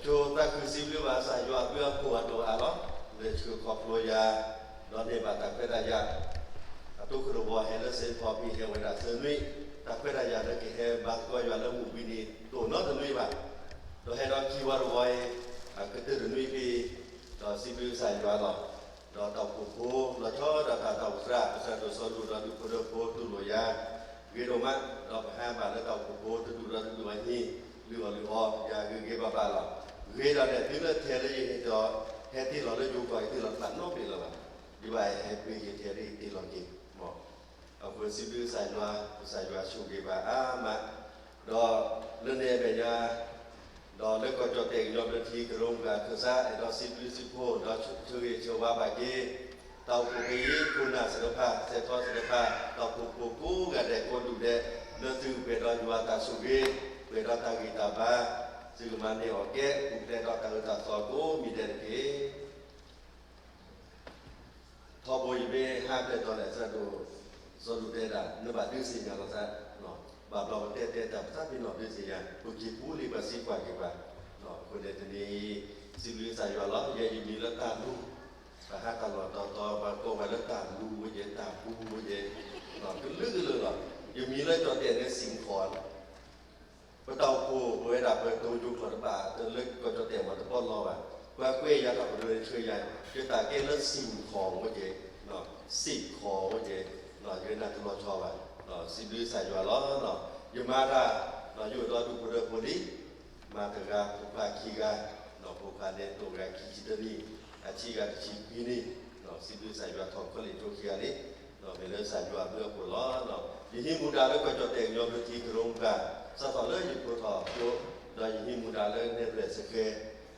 tak kusibli bahasa jua bia kuat doa lo le chu koploya lo ne ba tak pedaya tu ku ro he le se pho pi he wa da se nui tak pedaya de ke he ba ko ya le mu bi ni to no de nui ba do he do ki wa ro wa ke te de nui pi do sibli sa jua lo do ta ku ko lo cho da ta ta usra sa do so du da du ko do ko tu lo ya ge do ma do ha ba le ta ku ko tu du da du wa ni lu o ya ge ba ba lo ghê ra để tiếng là thế đấy thì đó thế thì nó lấy dùng gọi thì nó bắn nó bị là bạn như vậy hay bị thế đấy thì nó kịp mà ở vừa xin đưa giải loa chung cái bà mà đó lên đây bây giờ đó lấy con cho tiền cho đơn thi cái rong cả cơ sa đó xin đưa xin cô đó chơi chơi ba bài kia tàu của cáiคุณน่ะศิลปะเสร็จทอศิลปะตาวกูกูกันแต่คนดูแต่เรื่องซื้อไปดอยวัวตาสุกีไปดอยตากีตาบ้าซึ่งมันเนี่ยโอเคผมได้ดอกการตัดสอกูมีเด็กที่ทบอยเบห้ามได้ตอนไหนซะดูสรุปได้ด่าเนื้อบาดดื้อสิ่งอย่างเราซะเนาะบาดเราเตะแต่ถ้าเป็นหนอดื้อสิ่งอย่างกูคิดผู้รีบมาซีกว่ากี่บาทเนาะคนเด็กนี้สิ่งนี้ใส่ยาล้อยังมีแล้วตามลูกแต่ถ้าตลอดต่อบางก็ไปแล้วตามลูกว่าเย็นตามผู้ว่าเย็นเนาะก็ลึกเลยเนาะยังมีแล้วตัวเด็กเนี่ยสิ่งขอนก็เตาคูเวลาเปิดตัวยุคหลังบ่าจนเล็กก็จะเตะมาตะป้อนรอแบบว่าเกยยากับเรือเชื่อใหญ่คือตาเกลือสิ่งของว่าเจเนาะสิ่งของว่าเจเนาะยืนนั่งตลอดชอบอ่ะเนาะสิ่งดีใส่ยัวล้อเนาะอยู่มาได้เนาะอยู่รอดูคนเดิมคนนี้มาถึงการผูกขาขี้กันเนาะผูกขาเนี่ยตัวการขี้จิตนี่อาชีพการขี้พีนี่เนาะสิ่งดีใส่ยัวทองก็เลยโจเคียนี่เนาะเป็นเรื่องใส่ยัวเพื่อปวดล้อเนาะยิ่งที่มุดาแล้วก็จะเตะยอมทีกรงกันสะท้อนเลยอยู่ตัวต่อโยโดยยิ่งมุดาเลยเนี่ยเปลี่ยนสเกล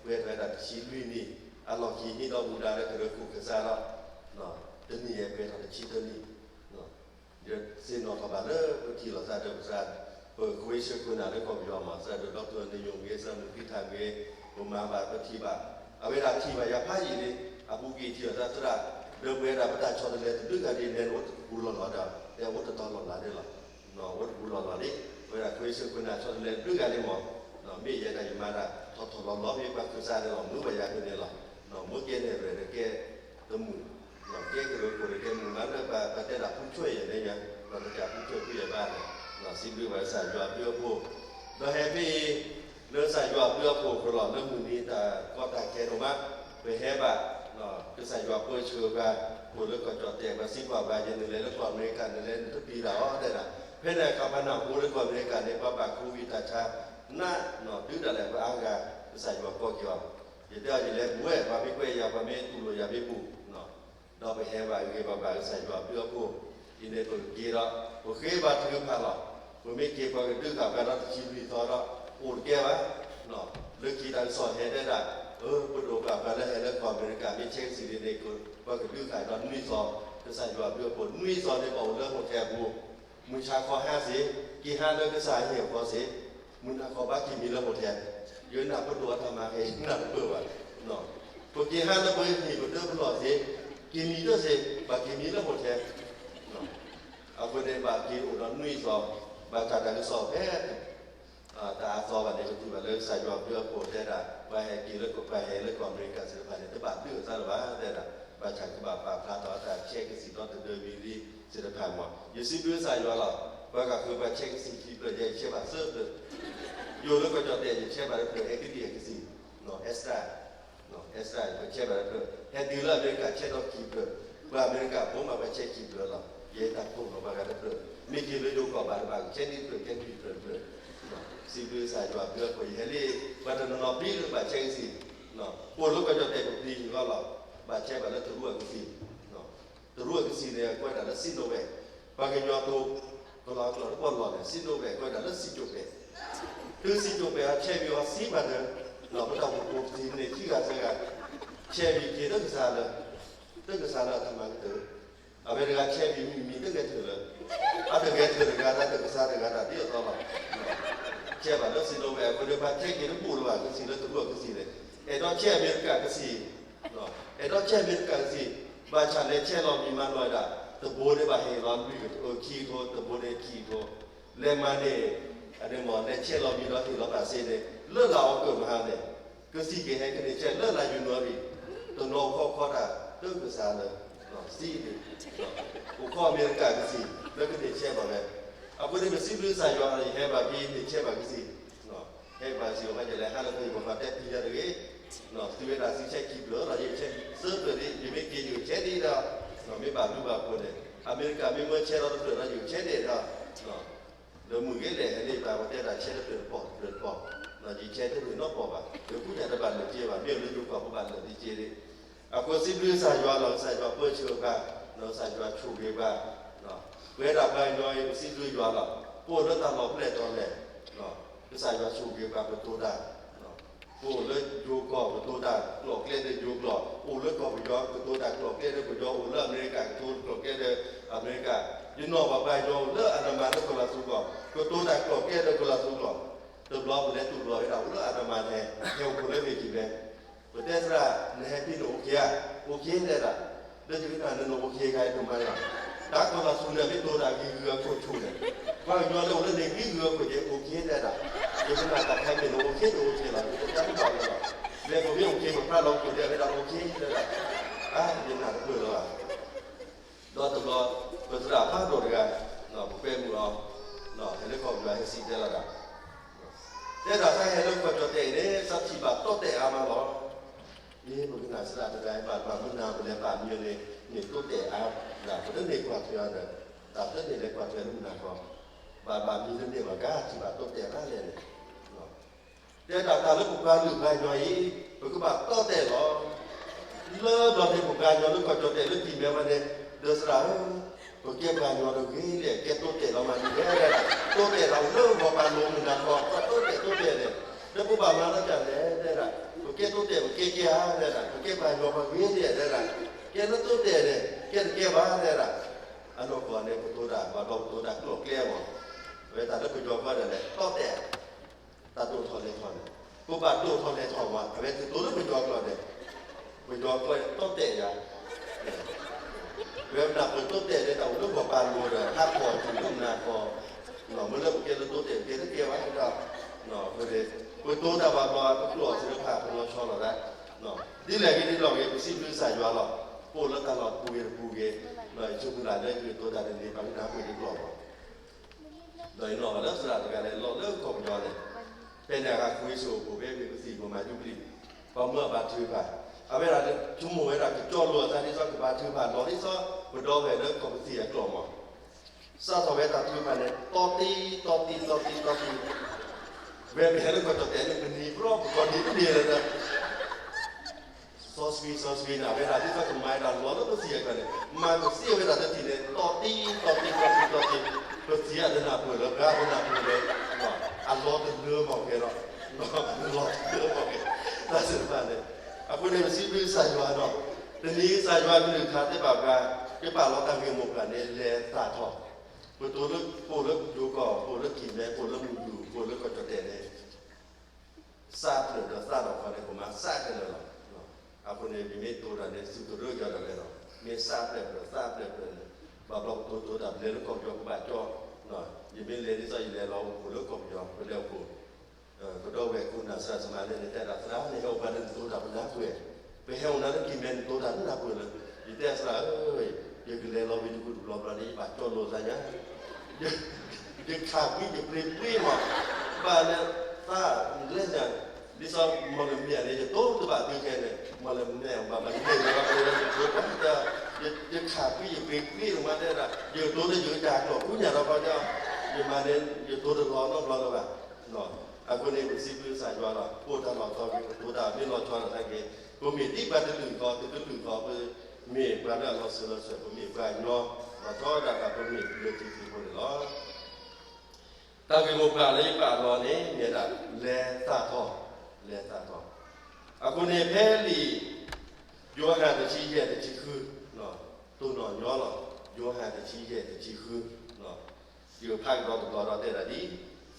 เวทไว้ดัดชีวิตนี่อันหลอกขี้นี่เรามุดาเลยก็เรื่องกุกษาแล้วเนาะตัวนี้เวทดัดชีตัวนี้เนาะเดี๋ยวสิ่งนอกขบาเลยบางทีเราจะเดินสายเปิดคุยเชื่อคุณอะไรก็ยอมมาจะเดินรอบตัวในยงเวสมุพิธาเวผมมาบาดปฏิบัติเอาเวลาที่มายาพายีนี่อาบุกีที่เราจะเดินเวลาประชาชนเลยดึงกันดีเนี่ยวัดบุรุษหล่อดาวแต่วัดตอนหล่อหลาได้หรอเนาะวัดบุรุษหล่อนี่เวลาคุยซึ่งคุณอาชนเล่นดึงกันได้หมดเนาะมีอย่างไรมาได้ทอดหล่อมีความคือซาได้หรอมือใบยาคือเนี่ยหรอเนาะมือเกเนี่ยเลยเกตัวมือเนาะเกก็เลยคนเกมือมันเลยประเทศเราผู้ช่วยอย่างไรเนี่ยเราจะผู้ช่วยผู้ใหญ่บ้านเนาะสิ่งที่ว่าใส่ยอดเพื่อผู้เราแฮปปี้เรื่องใส่ยอดเพื่อผู้ตลอดเรื่องมือนี้แต่ก็แต่แค่ตรงนั้นไปแฮปปี้เนาะคือใส่ยอดเพื่อเชื่อกันผู้เลือกก็จอดเตียงมาซิว่าบายันเลยแล้วก็อเมริกันเลยทุกปีเราได้ละเพื่อนในคำพนันผู้เลือกอเมริกันในป่าคูวิตาชาหน้าเนาะดื้ออะไรก็อ้างกันใส่ยอดก็เกี่ยวอย่าเดี๋ยวอย่าเล่นบุ้ยมาไม่คุยอย่ามาไม่ตุลอย่าไม่ปูเนาะเราไปแฮปปี้กับบ่าวใส่ยอดเพื่อผู้อินเดียตัวกีระโอเคบัตรถือพาละผมไม่เกี่ยวกับดื้อกับการรับชีวิตต่อละโอดแก้วะเนาะเลือกกีดันสอนให้ได้ละปุโรกับการให้เลือกความเป็นการไม่เช็คสิ่งใดๆก็ว่ากับดื้อขายตอนนุ่ยสอนจะใส่ยอดเพื่อผู้นุ่ยสอนในบอกเรื่องของแกบูมุชาข้อ50กี่5เรื่องก็สายเหี่ยวข้อ10มุนข้อบ้ากี่มีระบบแทนยืนหนักพุทธวธรรมะเองหนักเบื่อว่ะเนาะพวกกี่5ระบบหีบเรื่องพุทธวสิกี่มีด้วยสิบางกี่มีระบบแทนเนาะเอาคนในบางกี่อุดรนุ่ยสอบบางการสอบแพ้ตาสอบอันนี้ก็คือว่าเลิกใส่ยอดเพื่อโปรได้ละไปให้กี่เลิกก็ไปให้เลิกความเรียนการศิลปะเนี่ยแต่บาดดื้อซะหรือว่าได้ละบาดฉันก็บาดพาต่อแต่เช็คสิ่งนั้นเดินวิริศิลปะหมดอยู่สิ่งดื้อใส่ยอดหรอว่าก็คือว่าเช็คสิ่งที่เปิดใจเชื่อว่าเสิร์ฟเลยอยู่แล้วก็จอดเดียร์เชื่อว่าเปิดเอ็กซ์ดีเอ็กซ์ซีเนาะเอสตราเนาะเอสตราเชื่อว่าเปิดแค่ดื้อแล้วอเมริกาเช็คต้องคีบเลยว่าอเมริกาผมมาไปเช็คคีบเลยหรอเย่ตัดผมออกมากันเปิดมีกี่ฤดูก่อนบางเช่นนี้เปิดแค่คีบเปิดสิ่งดื้อใส่ยอดเพื่อคนเฮลี่วันนั้นนอบี้หรือว่าเช็คสิเนาะปวดแล้วก็จอดเดียร์ดีก็หรอบาดเจ็บแบบนั้นตัวรู้ก็สิเนาะตัวรู้ก็สิเนี่ยก็แต่ละสิ่งโนเวบางอย่างตัวก็เราก็เราเนี่ยสิ่งโนเวก็แต่ละสิ่งโนเวคือสิ่งโนเวเชื่อมีว่าสิ่งแบบนั้นเราไม่ต้องพูดถึงในที่การใช้กันเชื่อมีกี่ตั้งแต่ละทำมาก็เถอะอเมริกาเชื่อมีตั้งแต่เถอะเลยตั้งแต่เถอะกันตั้งแต่กันเดี๋ยวต่อมาเชื่อแบบนั้นสิ่งโนเวคนเดียวมาเช็คกี่ต้องพูดว่าก็สิ่งแล้วตัวรู้ก็สิ่งเลยเราเชื่ออเมริกาก็สิ่งเนาะเราเชื่ออเมริกาสิ่งบางชาติเชื่อเรามีมันน้อยด่าตะโบได้บ่าเฮร้อนวิ่งขี้โทตะโบได้ขี้โทเลมันเนี่ยอันนี้หมอเนี่ยเชื่อเรามีเราที่เราแบบเสียเนี่ยเลือดเราเกิดมาเนี่ย ก็สิเกให้กันเช่นเลิศลายอยู่นัวดิตัวโนข้อได้เรื่องภาษาเลยเนาะสิดิกูข้ออเมริกาก็สิแล้วก็เช่นแบบนี้เอาไปได้เป็นสิบหรือสายอะไรให้แบบพี่เช่นแบบก็สิเนาะให้แบบสิว่าจะได้ห้าแล้วก็อยู่แบบแต่ที่จะได้เนาะที่เวลาสิเช็คคลิปแล้วเราจะเช็คเซิร์ฟเลยยังไม่กินอยู่เช็คดีแล้วเนาะไม่บาปดูบาปคนเลยอเมริกาไม่เมื่อเช็คเราต้องเดินเราอยู่เช็คดีแล้วเนาะเดี๋ยวมือเงี้ยเลยให้ได้บาปว่าแต่ละเช็คเดินปอดเราจะเช็คที่อื่นนอกปอดอ่ะเดี๋ยวผู้ใหญ่ระบาดเลยเจี๊ยบเบี้ยเลยดูกว่าผู้บาดเลยที่เจี๊ยบเอาคนสิบหรือสายว่าเราสายว่าเปิดเชื่อกันเราสายว่าชูเบี้ยกันเนาะเวลาไปหน่อยสิบหรือว่าเราปวดแล้วตลอดเลยตอนแรกเนาะก็สายว่าชูเบี้ยกันเป็นตัวได้โอ้เลิศยูกอเป็นตัวดักหลอกเล่นได้ยูกหลอกโอ้เลิศกอเป็นยอเป็นตัวดักหลอกเล่นได้เป็นยอโอ้เลิศอเมริกาทูนหลอกเล่นได้อเมริกายูนอว่าไปยอเลิศอันดามันได้คนละสุกอก็ตัวดักหลอกเล่นได้คนละสุกอตัวบล็อกเป็นได้ตัวบล็อกให้เราเลิศอันดามันแท้เที่ยวคนเล่นไม่กี่แบงประเทศละในแฮปปี้โอเคโอเคได้ละเรื่องที่นั่นโอเคใครทำไมล่ะดักคนละสุเนี่ยไม่ตัวดักกี่เรือโคตรชุ่มเลยว่าย้อนเราเล่นในกี่เรือคนเดียวโอเคได้ละยังไม่มาตัดใครเป็นโอเคโอเคละจะไม่บอกเลยหรอเรียกว่าไม่โอเคผมพลาดเราคนเดียวไม่ได้โอเคเลยละยังหนักเกินแล้วอ่ะดอตัวก็สุดาพาโดดกันเนาะผมเป็นมือเราเนาะเห็นได้ความรู้ให้สิ่งเดียวละแต่เราใช้ให้เราความจดเด่นเนี่ยสักทีแบบโตเตะอามาหรอนี่มันน่าสะอาดได้บาดมันน่าเป็นบาดเยอะเลยเนี่ยโตเตะอาแบบเรื่องเด็กกว่าเท่านั้นแต่เรื่องเด็กกว่าเท่านั้นน่าก็บาดมีเรื่องเด็กกว่าก้าที่แบบโตเตะน่าเลยแต่ดาตาเรื่องของการหลุดไปหน่อยมันก็แบบโตเตะหรอเลิกเราในของการย้อนเรื่องความจดเด่นเรื่องทีมเนี่ยมันเนี่ยเดือดร้อนตัวเกี่ยวกับย้อนเรื่องนี้เนี่ยเกี่ยวโตเตะเรามาอยู่แค่ไหนโตเตะเราเริ่มพอการลงมันพอโตเตะเนี่ยแล้วผู้บ่าวมาแล้วจะได้ละตัวเกี่ยวโตเตะตัวเกี่ยวได้ละตัวเกี่ยวกับย้อนมาวิ่งเนี่ยได้ละเกี่ยวโตเตะเนี่ยเกี่ยวบ้าได้ละอันนั้นก่อนเนี่ยตัวด่าว่าเราตัวด่าตัวเกี่ยวเวลาเราไปย้อนว่าอะไรโตเตะตาตัวทอนเลยทอนผู้บ่าวตัวทอนเลยทอนว่าเวลาตัวเราไปย้อนเราเนี่ยไปย้อนก็โตเตะอย่างเวลาหนักเป็นต้นเตะในแต่เรื่องของการรัวเลยถ้าพอถึงเรื่องนาพอหน่อมันเริ่มเกี่ยวกับต้นเตะเกี่ยวกับเกี่ยวกับเราหน่อประเดี๋ยวตัวแต่ว่าเราก็กลัวศิลปะของเราชอบเราได้หน่อที่แรกที่เราเองเป็นสิ่งที่ใส่ยัวเราพูดแล้วตลอดพูดหน่อยช่วงเวลาได้คือตัวแต่ในบางน้ำไม่ได้กลัวหน่อยหน่อแล้วสลับกันเลยเราเริ่มของยัวเลยเป็นอย่างการคุยสู่ผู้เป็นเป็นสิ่งประมาณยุบลิพอเมื่อบาดชื่อไปเอาเวลาชั่วโมงเวลาจะจ่อรัวท่านที่ซ้อนกับบาชื่อผ่านรอที่ซ้อนบนดอกเวลาก็เป็นเสียกล่อมอ่ะซาสเวตาชื่อผ่านเนี่ยต่อตีเวลาเห็นแล้วก็จะแต่เนี่ยเป็นนี้เพราะก่อนนี้ก็ดีเลยนะซอสวีนะเวลาที่ซ้อนกับไม้ดันล้อแล้วก็เสียกันเนี่ยมันเสียเวลาจะทีเนี่ยต่อตีก็เสียเดินหน้าเปิดแล้วก็เดินหน้าเปิดเลยเนาะอันล้อเป็นเนื้อบอกแกเนาะล้อเนื้อบอกแกน่าสนใจเลยအခုနေစီးပြီးဆိုင်ရွာတော့ဒီနေ့ဆိုင်ရွာပြီးခါတဲ့ပါကပြပါတော့တံငယ်မကနေလေတာတော့ဘယ်လိုလဲပို့လို့ယူကောပို့လို့กินလဲပို့လို့ယူပို့လို့ก็จะတဲ့လေစားတယ်တော့စားတော့ခေါ်တယ်ကမှစားတယ်လို့အခုနေဒီနေ့တိုးတာနဲ့စုတို့ရကြတယ်တော့မြေစားတယ်ဘာလို့တိုးတာလဲလို့ကောကြောပါကြောနော်ဒီမင်းလေးစိုက်လေတော့ပို့လို့ကောကြောဘယ်လိုပို့ก็ต้องเวกุณาสาสมาเลยแต่ละสาวเนี่ยเขาบันทึกตัวดับนักเวไปเฮานั้นกินเมนตัวดับนักเวเลยอีแต่สาวยังกินเลยเราไปดูดูเราดีบาดจนโลซะเนี่ยยังขาดวิ่งยังเปรี้ยมาบ้านเนี่ยถ้าเล่นอย่างดิฉันมาเล่นเนี่ยจะโตตัวบาดตีแค่เนี่ยมาเล่นเนี่ยมาเล่นเนี่ยมาเล่นจะยังขาดวิ่งยังเปรี้ยลงมาเนี่ยนะยังตัวได้ยังจากหรอกผู้ใหญ่เราก็จะยังมาเนี่ยยังตัวได้ร้อนต้องร้อนแล้วแบบเนาะအခုနေစီပူစာကြွားတော့ပို့တယ်တော့တော့ပို့တာပြီးတော့ချွားတဲ့ကေကိုမီတိပတ်တဲ့လူကောတူကောပဲမြေဘာလဲလို့ဆိုလို့ကိုမီဘာနော်မတော်တာကကိုမီလူတီတီကိုလောတာကေမပါလေးပါတော့နေမြေတာလဲတာတော့အခုနေဖဲလီယောဟန်တချီရဲ့တချီခုနော်သူတော့ညောတော့ယောဟန်တချီရဲ့တချီခုနော်ဒီဖိုက်တော့တဲ့တာဒီ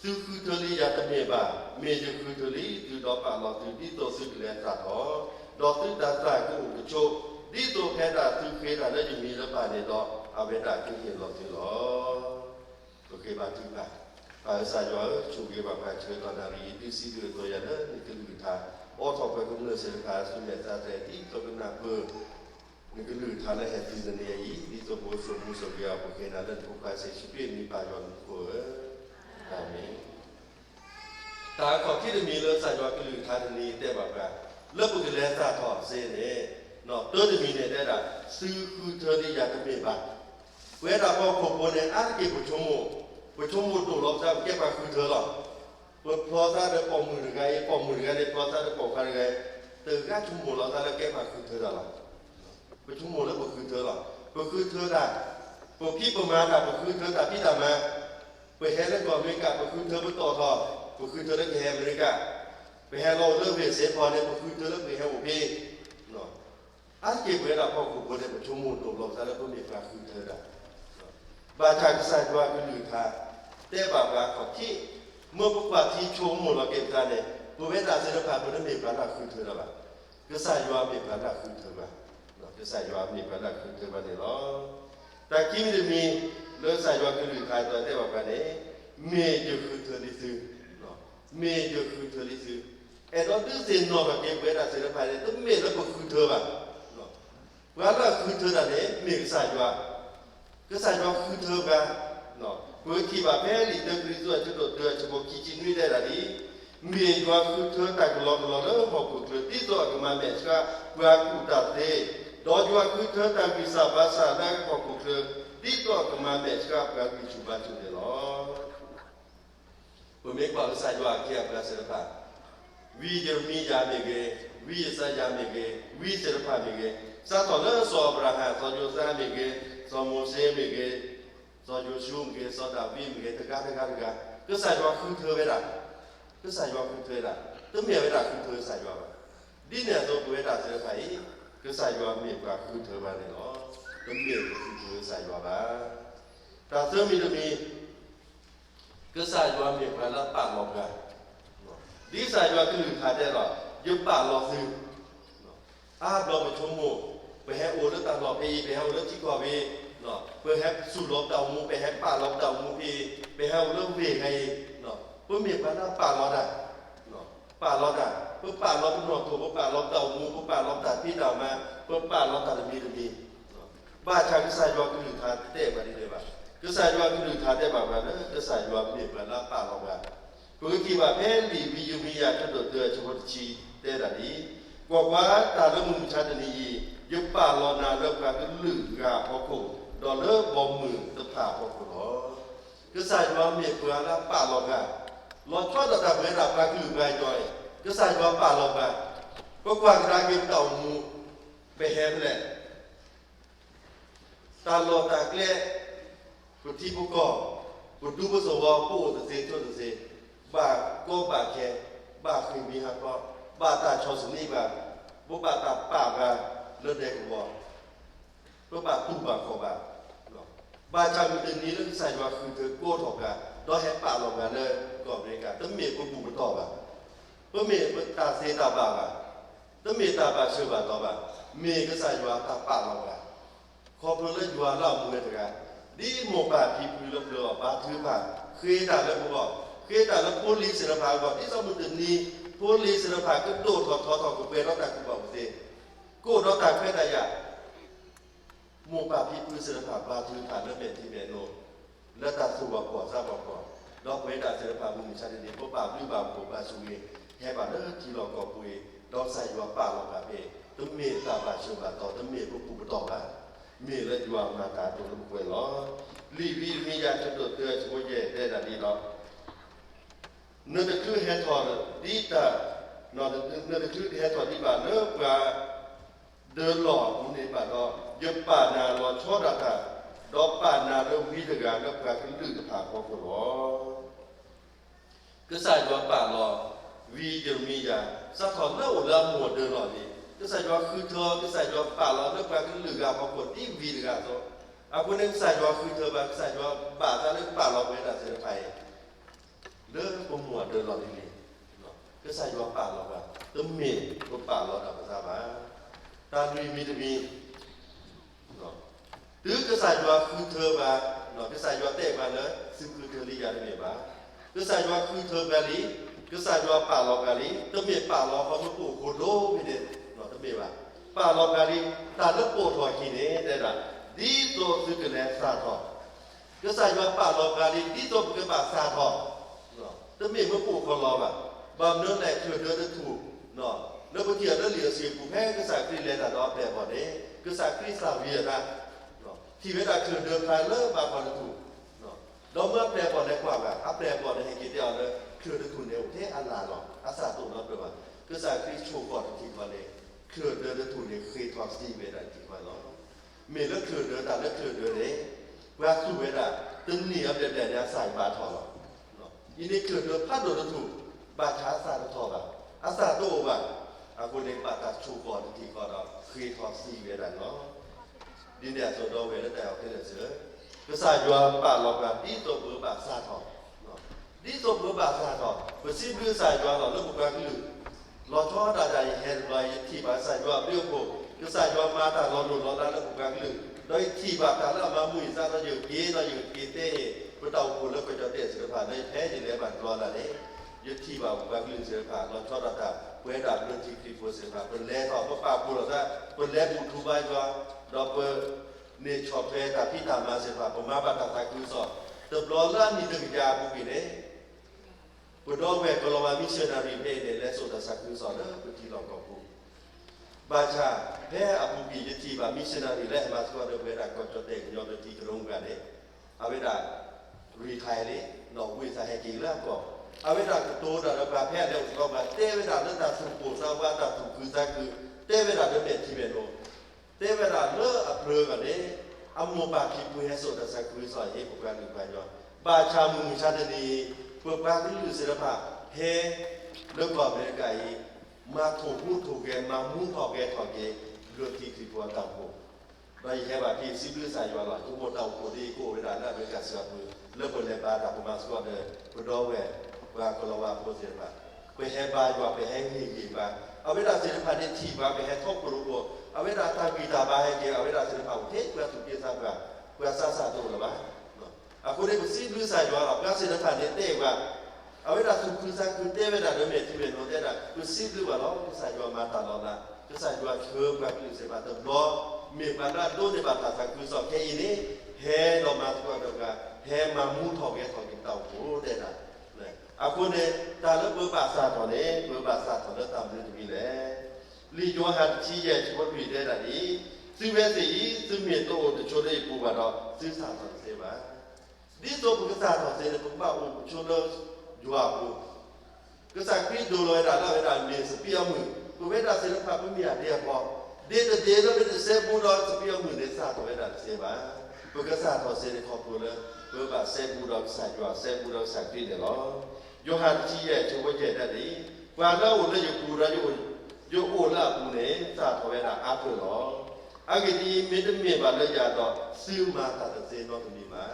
သူခုတလီရတဲ့မြေပါမြေခုတလီသူတော့ပါတော့သူဒီတော့စုကလေးတာတော့သူတာတာကိုချို့ဒီတော့ခဲတာသူခဲတာလည်းဒီမြေလည်းပါနေတော့အဝေတာကိရင်လို့ဒီလို့โอเคပါသူပါ sa yo chu ge ba ka che ta na ri ti si ge to ya ne ni ke lu ta o to pe ko ne se ka su me ta te ti to ke na pe ni ke lu ta na he ti ne ye yi ni to bo so mu so ya ko ke na le ko ka se shi pe ni pa yo ko amen ta ko ki de mi le sa yo ke lu ta ni te ba ka le bu ke le sa to se ne no to de mi ne te da su ku to ni ya ke me ba we da ko ko bo ne a ke bu chu mo不从木头老家给把回头了，不跑啥的保姆那个，保姆那个的跑啥的保看那个，都干从木老家的给把回头的了，不从木的不回头了，不回头的，不批不满的不回头的，批他们，不还那个没干，不回头不倒他，不回头的给还没干，不还老的为谁跑的，不回头的不还我赔，喏，俺给回来跑苦不的不从木头老家的不没法回头的，把这个山庄给留他。แต่บาปขอที่เมื่อพวกว่าที่ชมหมดเราเก็บกันเนี่ยผู้เวทาเสด็จผ่านผู้นั้นมีพระราคือเธอละบ้าก็สายว่ามีพระราคือเธอบ้าก็สายว่ามีพระราคือเธอบ้าเนี่ยหรอแต่กินจะมีเรื่องสายว่าคือหรือใครตัวแต่บาปเนี่ยเมย์จะคือเธอที่ซื้อเมย์จะคือเธอที่ซื้อไอ้ตอนที่เซนนอกับเก็บเวทาเสด็จผ่านเนี่ยต้องเมย์แล้วก็คือเธอบ้าว่าเราคือเธอละเนี่ยเมย์ก็สายว่าคือเธอบ้าเมื่อที่ว่าแม่ลิเดอร์กริสต์จะโดดเดือดจะบอกกิจนิได้ละดิมีว่าคือเธอแต่ก็ลองเริ่มบอกกูเธอที่ตัวก็มาแม่ก็ว่ากูตัดเดดอจว่าคือเธอแต่วิสาภาษาได้บอกกูเธอที่ตัวก็มาแม่ก็ว่ากูชูบาชูเดลอผมไม่กล่าวใส่ว่าเกี่ยวกับเสด็จผ่านวิจารมียาเมเกวิสายาเมเกวิเสด็จผ่านเมเกสัตว์เลือดสอบราหะสอบโยซาเมเกสอบโมเสเมเกสอนโยชูมเกสอนดาวิมเกตะการก็ใส่ว่าคือเธอไปละก็ใส่ว่าคือเธอละต้องมีเวลาคือเธอใส่ว่าดิเนี่ยตัวเวลาเธอใส่ก็ใส่ว่ามีกว่าคือเธอมาเนี่ยเนาะต้องมีคือเธอใส่ว่าบ้าแต่เธอมีตรงนี้ก็ใส่ว่ามีกว่าแล้วปากหลอกกันดิใส่ว่าคือขาดได้หรอยุบปากหลอกซื้ออาบเราไปชมโมไปให้โอแล้วตัดหลอกไปให้โอแล้วที่ก่อไปเนาะเพื่อให้สุดลบดาวมูไปให้ป่าลบดาวมูพี่ไปให้เรื่องเวไงเนาะเพื่อมีพันธุ์ป่าลอดอ่ะเนาะป่าลอดอ่ะเพื่อป่าลบหนวดตัวเพื่อป่าลบดาวมูเพื่อป่าลบตัดพี่ดาวมาเพื่อป่าลบตัดมีบ้าชายก็ใส่ยอคือทานเต้มาดีเลยบ้าก็ใส่ยอคือทานเต้แบบนั้นก็ใส่ยอมีพันธุ์ป่าลบอ่ะเพื่อที่ว่าแพ้ลีวิวมียาจะโดดเดือดชวดชีเต้แบบนี้กว่าตาเรื่องมุมชาตินี้ยุบป่าลอนาเรื่องการก็ลือกาพอคงดอลเลอร์บอมมือตะผ่าพอคุณหรอก็ใส่ว่ามีเปลือกแล้วป่าลอกะรอชอบระดับเวลาปลาคือไงจอยก็ใส่ว่าป่าลอกะก็กวางรายเก็บเต่ามูไปแฮมแหละตาลอตาแกล้กุที่พวกก็กุดูผสมว่าปูตะเซตัวตะเซบ้าก็บ้าแค่บ้าเคยมีฮะก็บ้าตาชอสนี่บ้าบุบ้าตาป่าบ้าเลือดแดงกว่าก็บ้าตุ้มบ้าขอบาบาจามีตัวนี้แล้วที่ใส่ว่าคือเธอโก้ถกกันดอแฮปป่าหลอกกันเลยก่อนบริการต้องมีคนบุกต่อบ้างเพื่อมีตาเซตาบ้าบ้างต้องมีตาบ้าเชื่อบ้าต่อบ้างมีก็ใส่ว่าตาป่าหลอกกันขอบเลยอยู่ว่าเราเมื่อถึงกันดีโมบาพีพูดเรื่องบ้าถือบ้าเคยแต่แล้วบอกเคยแต่แล้วพูดลีศิลปะบอกที่สมุทรนี้พูดลีศิลปะก็โดดถอดกับเวรเราแต่กูบอกสิกูเราแต่เพื่อแต่ยาโมบาพีพูดศิลปะบ้าถือผ่านเรื่องเบทีเบโนและตาสูบก่อทราบก่อดอกเวทศิลปะมุมชาตินี้พวกบาปหรือบาปผมบาสุเอแห่บาเลิกที่เราก่อปุยดอกใส่ว่าป่าเราบาเอต้องเมตตาบาเชื่อบาต่อต้องเมตพวกกูต่อบ้ามีเลยดีว่ามาตาตัวลูกเวล้อลีวีมียาจะโดดเตือนช่วยเย่ได้ดีหรอเนื้อคือแฮทอร์ดีแต่นอนเนื้อคือแฮทอร์ดีบ่าเนื้อกว่าเดินหลอกมันนี่บ่าก็ยึดป่านาลอชอดอะค่ะดอกป่านาเรื่องวิธีการกับการขึ้นลือผ่าพอคนหรอก็ใส่ดอกป่าลอวีจะมียาสะท้อนเล่าละหมวดเดินหลอนี่ก็ใส่ดอกคือเธอก็ใส่ดอกป่าลอเรื่องการขึ้นลือการพอคนที่วีธีการตัวอาคนนึงใส่ดอกคือเธอแบบใส่ดอกป่าถ้าเรื่องป่าลอไปแต่เสียไปเรื่องพวกหมวดเดินหลอนี่ก็ใส่ดอกป่าลอแบบต้นเมย์ก็ป่าลอดับภาษาบ้าตาลุยมีจะมีหรือก็ใส่ดอกคือเธอแบบก็ใส่ดอกเตะมาเลยซึ่งคือเธอริยาได้ไหมบ้า cứ sai cho cứ thơ về lý cứ sai cho bà lò về lý tớ miệt bà lò có nó cụ khổ đô vì thế nó tớ miệt bà lò về lý ta nó bộ thổi khi đấy đây là đi rồi cứ cái này xa thọ cứ sai cho bà lò về lý đi rồi cái bà xa thọ tớ miệt mới cụ khổ lò bà nước này thừa đưa được thủ nó bây giờ nó lìa xì cụ hết cứ sai khi lên là đó đẹp vào đấy cứ sai khi sao việt ra thì bây giờ thừa đưa phải lỡ bà còn được thủ đó mớiแปลก่อนในความแบบอัปแปลก่อนในเหตุการณ์เลยคือจะถูกเนี่ยเท่อันลาหรอกอาสาตุนับไปว่าคือสายคริสโชก่อนทีก่อนเลยคือเดินจะถูกเนี่ยเคยทอสตีเวลาทีก่อนหรอเมื่อแล้วคือเดินแต่แล้วคือเดินเลยว่าสู้เวลาตึงนี่อัปเดตเนี่ยสายบาทอหรอกอีนี่คือเดินพลาดโดนถูกบาท้าสาทอแบบอาสาตุว่าอาคนเด็กบาตัดโชก่อนทีก่อนเราเคยทอสตีเวลาเนาะดินเนี่ยส่วนเราเวลาแต่เอาแค่เสือก็สายยัวป่าหลอกแบบดีตัวเบอร์แบบซาทอดีตัวเบอร์แบบซาทอเมื่อสิ้นเรื่องสายยัวเราเริ่มบุกการลือเราท้อด่าใจเห็นไว้ที่แบบสายยัวเบี้ยวโผล่ก็สายยัวมาแต่เราหลุดเราได้เริ่มบุกการลือโดยที่แบบแต่เรามามุ่ยซาเราอยู่เกี้เราอยู่เกี้เต้เราเต่าปูแล้วก็จะเตะเสือผ่านในแพ้จีเลี้ยบันรอละเนี่ยยึดที่แบบบุกการลือเสือผ่านเราท้อด่าใจเว้ด่าเรื่องที่คลิปเสือผ่านเป็นแร่ทอเพราะป่าปูเราซะเป็นแร่บุกทูบายยัวเราเปิดเนี่ยชอบเพลงแต่พี่ตามมาเสียผ่าผมมาบัตรตาคือสอบเติบโตแล้วมีตึงยาบุกิเนี่ยปุโดเวกโลมามิชชันนารีเพเนี่ยและสุดสักคือสอบเนี่ยเป็นที่เราก็พูดบาชาแพ้อบุกิยทีบามิชชันนารีและมาสกัดเวลาก็จะเด็กยอมที่กรงกันเนี่ยเอาเวลารีไทร์เนี่ยนอกวิสัยจริงแล้วก็เอาเวลาตัวดาราแพ้เนี่ยก็มาเต้เวลาเรื่องการสุขภาพสาวว่าถูกคือจะคือเต้เวลาเรื่องเนี่ยที่เป็นโลเทวดาเลิกอัปเริกันเนี่ยอามูบาคิปุยให้สุดสักคุยสอยให้พวกเราหนึ่งไปย้อนบาชามุงชาตินีพวกเราที่อยู่ศิลปะเฮเลิกก่อนเป็นไก่มาถูกพูดถูกแกมามุ่งถอแกถอแกเลือกที่คือตัวเต่าโผใบแค่แบบที่ซิบลือใส่ว่าหล่อทุกคนเต่าโผที่โกเวลาหน้าเป็นการเสือมือเลิกคนในบาร์ดับมาสกัดเลยพวกเราแหวกว่าคนเราว่าโพสเสียบไปแห่บาร์ว่าไปแห่หีบาเอาเวลาศิลปะเนี่ยทีว่าไปแห่ทบกรุบเอาเวลาทำกีตาร์บาให้เกี่ยวเอาเวลาศิลปะเทศเพื่อถูกเกี่ยวกับเพื่อสร้างสรรค์ตัวหรือเปล่าเอาคนที่เป็นสิ่งรู้ใส่ว่าเอาเวลาศิลปะเนี่ยเต้ว่าเอาเวลาถูกคือสร้างคือเต้เวลาเดิมเนี่ยที่เป็นโน้ตเต้น่ะคือสิ่งรู้ว่าเราคือใส่ว่ามาตลอดละคือใส่ว่าเชื่อว่าคือศิลปะตัวล้อมีบรรดาโดนในบรรดาสังคือสอบแค่อีนี้แห่เรามาตัวเดียวกันแห่มามุ่งถอดแกถอดกินเต่าโหเต้น่ะเอาคนเนี่ยตาเลิกเบอร์บาสาถอนเนี่ยเบอร์บาสาถอนแล้วตามเรื่องที่มีแหละลีโยฮันชี้แจงชีวิตวิถีได้ดีซึ่งเวสีซึ่งมีโตจะช่วยได้ปูบัดเราซึ่งสาธารณเสวะดิโตปุกสาธารณเสวะผมว่าอุช่วยเราอยู่อาปูก็สักปีดูเลยด่าเราเวลามีสเปียมือกูเวลาศิลปะไม่มีอะไรพอเดี๋ยวเดี๋ยวเราเป็นเซบูเราสเปียมือในสาธารณเวลาเสวะปุกสาธารณเสวะขอบคุณเลยเพื่อแบบเซบูเราใส่อยู่เซบูเราสักปีเดียวเราโยฮันชี้แจงชีวิตได้ดีกว่าเราเราอยู่กูเราอยู่โยโอลาปูเนี่ยสาธารณเวลาอัพหรออากิตีเมตเมบาเลยยาต่อซิลมาตัดเซนนอตมีมา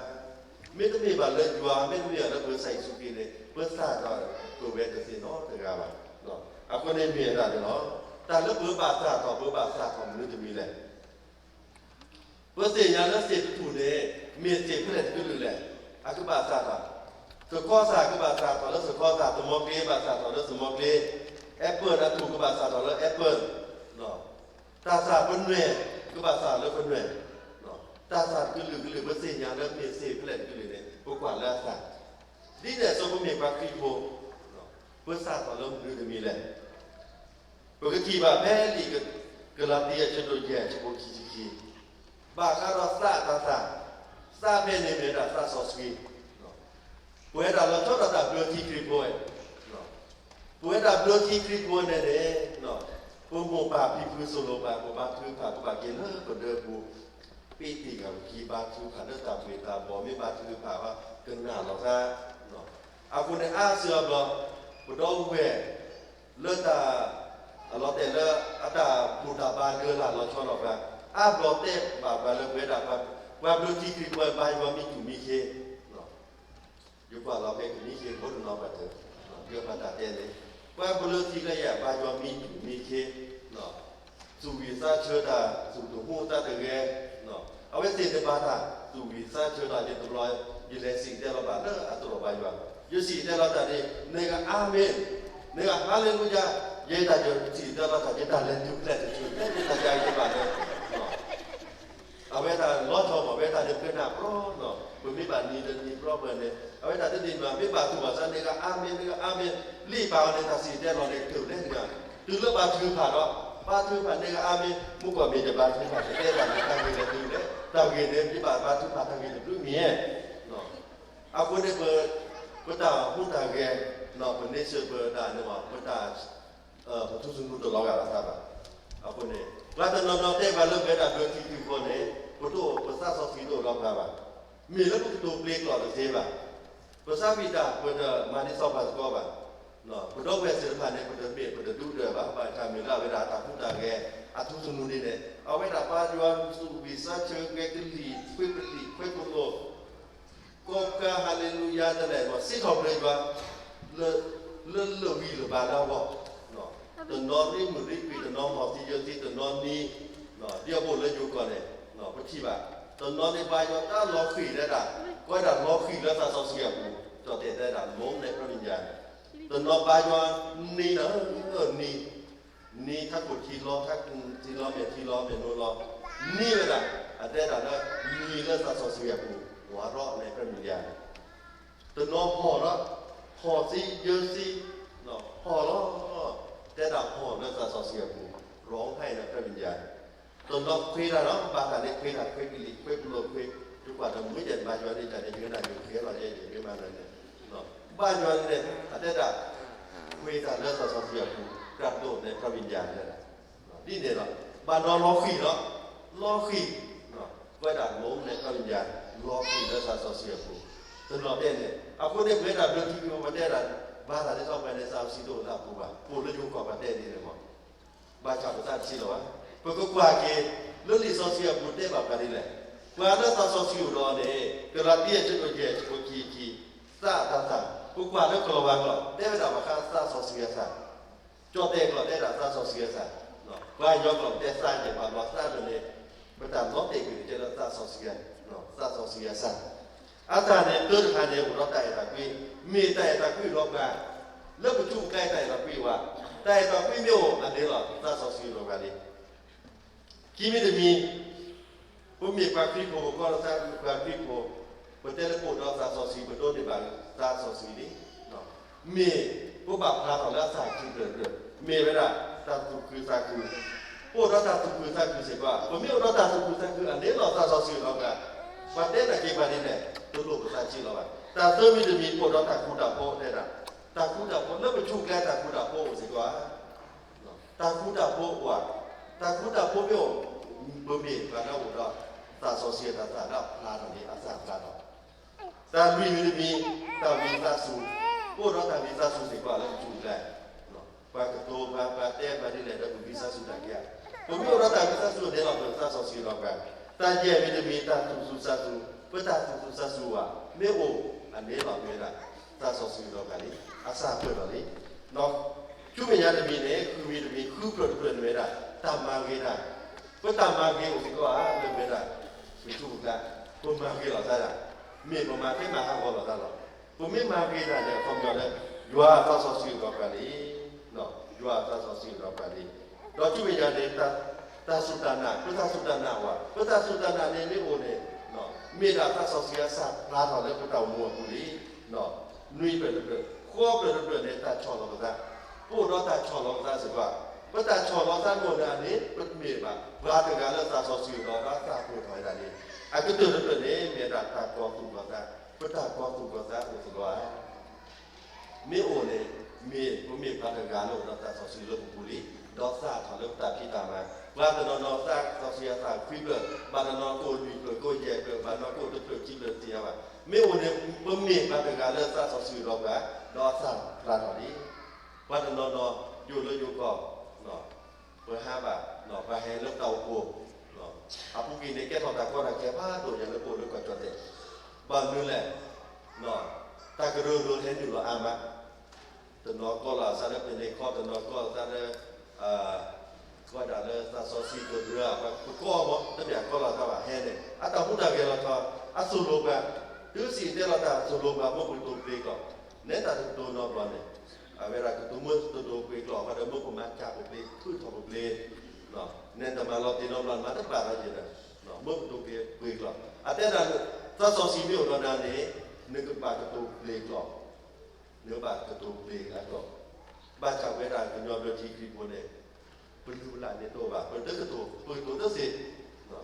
เมตเมบาเลยยัวเมตเมแล้วเพื่อใส่สุกี้เลยเพื่อสาต่อตัวเวทเซนนอตเกาบะเนาะอาคนเนี่ยมีอะไรเนาะแต่แล้วเพื่อบาสาต่อเพื่อบาสาต่อมันจะมีแหละเพื่อเสียยาแล้วเสียถูเนี่ยมีเสียเพื่อที่รู้แหละอาคือบาสาต่อสุข้อสาคือบาสาต่อแล้วสุข้อสาตัวมอเกบาสาต่อแล้วสมอเกแอปเปิลนะถูกกับบาสาต่อแล้วแอปเปิลเนาะตาสาเป็นเวกับบาสาแล้วเป็นเวเนาะตาสาคือหรือเพื่อเสียยาแล้วมีเสียเพื่อที่รู้เนี่ยพวกกว่าแล้วสาดีเนี่ยสมมติมีความคิดโบเพื่อสาต่อแล้วมันจะมีแหละปกติแบบแพ้ลีก็รับดีจะโดนแย่จะโดนขี้บาคาราสาตาสาเพนเนี่ยมีแต่สาสอสกีเพื่อเราชอบเราเปลือกที่คลิปโบยเพื่อเราเปลือกที่คลิปโบยเนี่ยเนาะพวกโมบาพี่พื้นโซโลบาโมบาพื้นผ่าโมบาเกลเลอร์ก็เดินบูปีติกับกีบาพื้นผ่าเดินตามเวลาบอไม่บาพื้นผ่าว่าเกินหน้าเราซะเนาะเอาคนในอาเซียบเราบุดองเวเลือดตาเราแต่เลือดอาตาบุตรบาเลือดเราชอบเราแบบอาบเราเตะบาบาเลือดเวดาแบบว่าเปลือกที่คลิปโบยบายว่ามีจุมีเคอยู่กว่าเราเป็นมีเคโคตรน้อยแบบเถอะเยอะมาตัดเต้นเลยว่าเปลือกที่ก็อย่าบายว่ามีจุมีเคเนาะสุวิสาเชิดาสุตุหูตาเตเกเนาะเอาไว้เสียในบ้านอ่ะสุวิสาเชิดาเดี๋ยวตัวลอยยินเลยสิ่งที่เราบ้านเนอะอัตโนมัติว่า ยูสีเดลาตานี่เนกาอาเมนเนกาฮาเลลูยาเยตาเจสีเดลาตาเยตาเลนยุคเลนจุดเนตาใจเยบาเลยเอาไว้ตาล้อชมเอาไว้ตาเดินขึ้นหน้าโปรเนาะคุณไม่บาดนี้เดินมีโปรเบอร์เนี่ยเอาไว้ตาเดินดินมาไม่บาดตัวซะเนกาอาเมนเนกาอาเมนรีบเอาในตาสีเดลาเลยถือเล่นกันถือเลือกบาถือผ่านเนาะบาถือผ่านเนกาอาเมนมุกว่ามีจะบาถือผ่านเตะบาถือทางเงินถือเนี่ยทางเงินเนี่ยที่บาถือผ่านทางเงินถือมีเนาะเอาคนได้เบอร์พุทธาพุทธาแกเนาะคนนี้เชื่อเบอร์ได้เนาะพุทธาพระทุสุนทรเราอย่างไรครับเอาคนนี้ว่าแต่น้องๆเต้มาเริ่มเป็นแบบที่คือคนนี้พุทโธภาษาสกีโตเราครับมีแล้วพุทโธเปลี่ยนหลอดเทปภาษาวิดาพุทธมานิสอบภาษาก็แบบเนาะพุทโธเวสเสนาเนี่ยพุทธเบียพุทธดูเดือบว่าทำมีลาเวลาตาพุทธาแกอัตุสุนุนี่เนี่ยเอาไว้ตาปาจวนสุวิสัชเชิงเกติลีคุยปลีคุยปุโตก็กะฮาเลลูยาแต่ไหนว่าสิ่งของเลยว่าเลวีเลบาลาวะเนาะตัวนอนริมริปีตัวนอนหอบที่เยอะที่ตัวนอนนี้เนาะเดี๋ยวบอกเลยอยู่ก่อนเลยเนาะพุทธิบะตัวนอนในใบว่าถ้าล้อขี่ได้ด่ะก็ด่าล้อขี่แล้วตาเสียบูจอดเตะได้ด่าล้มในพระวิญญาณตัวนอนใบว่านี่นะนี่ถ้ากดทีล้อถ้าทีล้อเป็นทีล้อเป็นโนล้อนี่เลยด่ะได้ด่าแล้วนี่แล้วตาเสียบูหัวเราะในพระวิญญาณตัวนอนห่อแล้วห่อสิเยอะสิเนาะห่อแล้วแต่ด่าห่อแล้วตาเสียบูร้องให้ในพระวิญญาณตัวนอนคุยแล้วเนาะบางการคุยหลักคุยกิริคุยปลุกคุยทุกวันเราไม่เห็นบ้านวันนี้จะได้ยืนได้อยู่เขียนเราจะเห็นไม่มาเลยเนาะบ้านวันนี้แต่ด่าคุยแต่แล้วตาเสียบูกระโดดในพระวิญญาณเลยนี่เนี่ยเนาะบ้านนอนล้อขี่เนาะล้อขี่เนาะก็ด่าล้มในพระวิญญาณล้อขี่แล้วตาเสียบูตัวนอนเนี่ยเอาคนเนี่ยเวลาเรื่องที่มันได้ละบ้านเราได้ต้องไปในซาวซีโดลาปูบะปูแล้วอยู่ก่อนประเทศนี้เลยมั้งบ้านชาวบ้านชิโร่ะเพราะก็กว่าเกี่ยเรื่องลิซอเซียบุตรได้แบบกันนี่แหละกว่านั้นซาซอซิโรเนี่ยกระดิ่งจะก็เกี่ยจะก็กี่ซาตาตากูกว่าแล้วก็ระวังก็ได้เวลามาฆ่าซาซอเซียซะจอดเด็กก็ได้ละซาซอเซียซะเนาะว่ายกก็ได้ซาเจ็บมาว่าซาเนี่ยประจำน้องเด็กอยู่จะได้ซาซอเซียเนาะซาซอเซียซะอาจารย์เนี่ยตื่นหาเนี่ยหัวเราะใจตะกี้มีใจตะกี้ร้องกันแล้วก็จู่ใกล้ใจตะกี้ว่าใจตะกี้ไม่โอ้อันนี้หรอซาซอซีร้องกันดิคิดไม่ได้มีผมมีความคิดผมก็เราสร้างความคิดผมประเทศเราปวดเราซาซอซีเป็นต้นในบางซาซอซีนี่เนาะมีผู้บัพพาต่อแล้วสายคือเดือดมีไหมล่ะซาสุคือซาคือปวดเราซาสุคือซาคือเสียว่าผมไม่เอาเราซาสุคือซาคืออันนี้เราซาซอซีร้องกันประเทศไหนกี่ประเทศเนี่ยตัวโลกภาษาจีนเราอะแต่เติมมีจะมีปวดเราตาคูดาโพเนี่ยนะตาคูดาโพแล้วไปชูแก่ตาคูดาโพสิกว่าตาคูดาโพว่าตาคูดาโพไม่เอาบะหมี่กันแล้วเราตาโซเชียลตาดับพลาดตรงนี้อาสาพลาดเราตาวีมีตาวีตาสูปวดเราตาวีตาสูสิกว่าแล้วชูแก่ปากกระโตปากเต้ปากนี่แหละแล้ววีตาสูตาเกียผมไม่เอาเราตาวีตาสูเดี๋ยวเราเป็นตาโซเชียลเรากันตาเย่มีตาสูตาสูเพื่อตาสุสาสุวะไม่โออันนี้เราไม่ได้ตาสอสุเรากันนี่อาสาเพื่อเรานี่เนาะช่วยมีอะไรมีเนี่ยคือมีคือเพื่อนไม่ได้ตามมาไม่ได้เพื่อตามมาไม่โอเคก็เรื่องไม่ได้ไปช่วยกันคนมาไม่เราได้ละมีคนมาไม่มาหาเราได้หรอกผมไม่มาไม่ได้เนี่ยความยอดเลยยัวตาสอสุเรากันนี่เนาะยัวตาสอสุเรากันนี่เราช่วยมีอะไรตาสุดานาเพื่อตาสุดานาว่ะเพื่อตาสุดานาเนี่ยไม่โอเนี่ยมีดาตาสอเสียสักลาถอดแล้วก็เต่ามัวกุลีเนาะนุยไปเรื่อยๆขั้วไปเรื่อยๆเนี่ยตาชอลก็ได้พูดเราตาชอลก็ได้สิว่าเพราะตาชอลก็ได้หมดอันนี้มันมีแบบลาถึงการแล้วตาสอเสียเราตาพูดถอยได้นี่ไอ้ก็ตื่นเรื่อยๆนี่มีดาตากอตุก็ได้เพราะตากอตุก็ได้อุตส่าห์มีโอเนี่ยมีพัฒนาการแล้วตาสอเสียเรากุลีดอกซาถอดแล้วตาพี่ตามาว่าแต่นอนซากสอเสียสากฟิเบอร์บานนอนโกลุยโกเย่เบอร์บานนอนโกลุยจิเลเตียว่าไม่โอเนี่ยบ่มีพัฒนาการแล้วซาสอเสียเราแบบดอกซาลาถอดนี้ว่าแต่นอนอยู่เลยอยู่ก็เนาะเบอร์5 บาทเนาะไปให้เลิกเตาโกเนาะอาผู้กินในแก้ทอดตะก้อนแก้ผ้าตัวอย่างเลิกโกเลิกก่อนจอดเด็ดบางมื้อแหละเนาะตากระเรือเห็นอยู่ละอามาแต่นอนก็ละซาได้เป็นในข้อแต่นอนก็ซาได้ก็ได้เลยตาสอสีเกิดเรือก็มั้งนั่นอย่างก็เราทำอะไรเนี่ยอาตาพูดอะไรเราทำอาสุโลกะหรือสิ่งที่เราทำสุโลกะเมื่อคุณตัวเปลี่ยนก่อน né ta tu no blo ne avera que tu mo tu pe klo ma de mo ko ma cha pe tu tho pe no né ta ma lo ti no blo ma ta ba ra ji da no mo tu pe klo a te da ta so si mi o na ne ne ko ba tu pe klo ne ba tu pe ka klo ba cha we da ko nyo blo ji kri ko ne pe lu la ne to ba pe te ko to to se no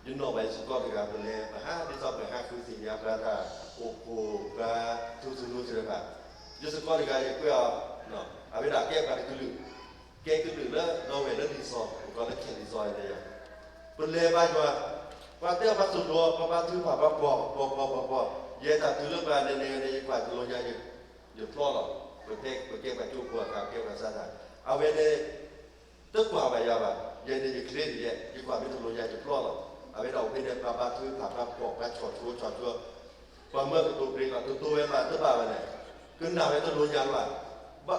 you know by so God ga pe le ba ha di so pe ha ku si ya ba ta o ko ga tu su lu se ba you so God ga ye ko no a be da ke ba ku lu la no we la di so ko la ke di so ya ya pe le ba jo ba te ba su lo ba tu ba bo ye ta tu lu ba ne kwa tu lo ya ye plo lo pe ke ba tu ko ka ke ba sa ta a we ne tức qua vậy à bà giờ này thì kia thì vậy đi qua bên thùng lúa chụp lo rồi ở bên đầu bên đây ba thứ ba cột ba chọt chua quaเมื่อตัวเปลี่ยนตัวเองมาตัวบ่าวเนี่ยขึ้นหน้าไปตัวลงยานว่าบ่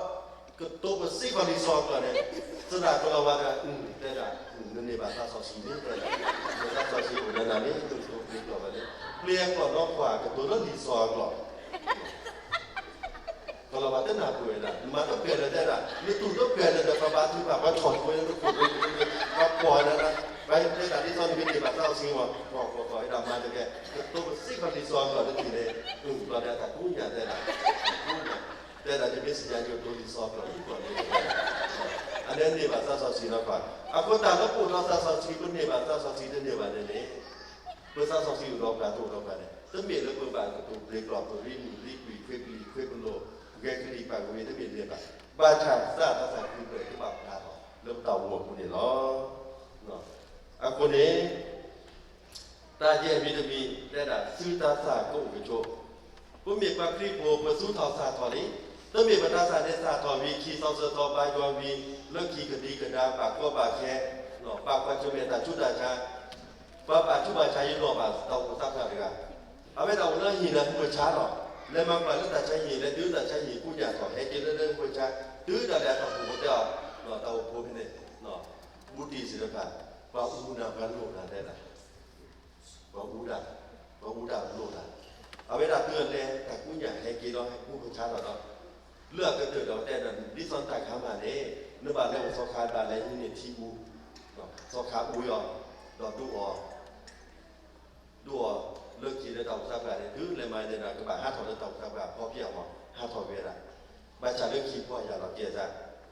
ก็ตัวเป็นสิ่งคนที่สองก่อนเนี่ยสุดท้ายตัวว่าก็ได้ละนั่นนี่บ้านตาสอสีนี่เลยตาสอสีคนนั้นนี่ตัวเปลี่ยนก่อนเนี่ยเปลี่ยนก่อนนอกกว่าก็ตัวนั้นที่สองก่อนkalau baca nak kue dah, mana kue dah dah, ni tu tu kue dah dah baca tu baca chọn kue tu kue baca kue dah dah, baik ni tadi soal ni dia baca sih wah kau dah mana ke, tu mesti kalau di soal kalau tu ni, kalau dia tak punya dah dah jadi sejarah tu di soal kalau itu ni, ada ni baca soal sih nak apa, aku tak tahu pun baca soal sih pun ni baca soal sih tu ni mana ni, baca soal sih orang dah tu orang mana, tapi ni pun baca tu beli keluar tu beli kue pun lo cái đi bằng cái thứ biển liền ba chàng ra ta phải cứ về cái bảo là lớp tàu một của để nó à con đấy ta chỉ vitamin đây là sư ta xả cũng cái chỗ cũng miệt bạc khi bùa bùa sú thọ xả thọ đấy tôi miệt bạc ta xả để xả thọ vì khi sau giờ thọ ba do vì lớp khi cái đi cái đa bạc qua bạc khe nó bạc qua chỗ miệt ta chút đại cha và bạc chút bạc cha yên nó bạc tàu của ta xả được à ở bên đầu nó nhìn là không được chán rồiเลยมันไปแล้วแต่ใช้หีและดื้อแต่ใช้หีผู้ใหญ่สอนให้กินเรื่องผู้ชายดื้อแต่แล้วเราผู้เดียวเนาะเราผู้พี่เนี่ยเนาะบุตรีศิลปะว่าอูนากันโลดาได้ละว่าอูดาโลดาเอาไว้ดับเตือนเลยแต่ผู้ใหญ่ให้กินเราให้ผู้ชายเราเลือกกันเถิดเราแต่นั้นดิสอนตายขามาเนี่ยเนื้อบาดแล้วสอคาบาดแล้วนี่ที่อูเนาะสอคาอูยอดดูอเลือกจีนในตอกซาบะเนี่ยคือเลยมาเนี่ยนะก็แบบห้าถอดในตอกซาบะพอเพียงว่าห้าถอดเวลาบัญชาเลือกคีพ่ออย่าเราเกียร์จ้ะ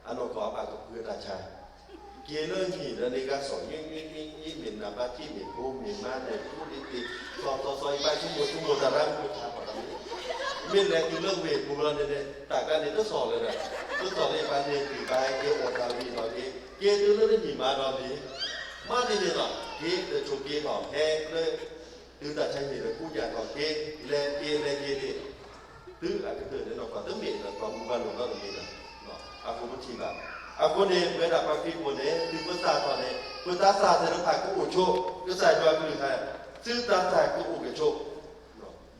อันนั้นก็มากับเพื่อนราชาเกียร์เรื่องหีแล้วในการสอนยิ่งเหม็นนะบ้าที่เหม็นโง่เหม็นมากเนี่ยพูดติดซอยไปชั่วโมงแต่ร่างผู้ชายแบบนี้เมื่อแรกคือเรื่องเวทบูรณะเนี่ยแต่การเนี่ยต้องสอนเลยนะต้องสอนในการเรียนปีไปเกี่ยวกับการวิเคราะห์เกียร์เรื่องหีมาเราดีมาดีเนี่ยเนาะเกียร์จะโชว์เกียร์ของแห้เลยtừ ta tranh thì là khu nhà còn kia lên thì từ là cái từ đấy nó còn tấm miệng là còn văn nó là miệng nó aku muốn chỉ là aku này với đặc biệt khi muốn đấy từ bữa xa còn này bữa ta xa thì nó phải có ổ chỗ cái xài cho người này sư ta xài có ổ cái chỗ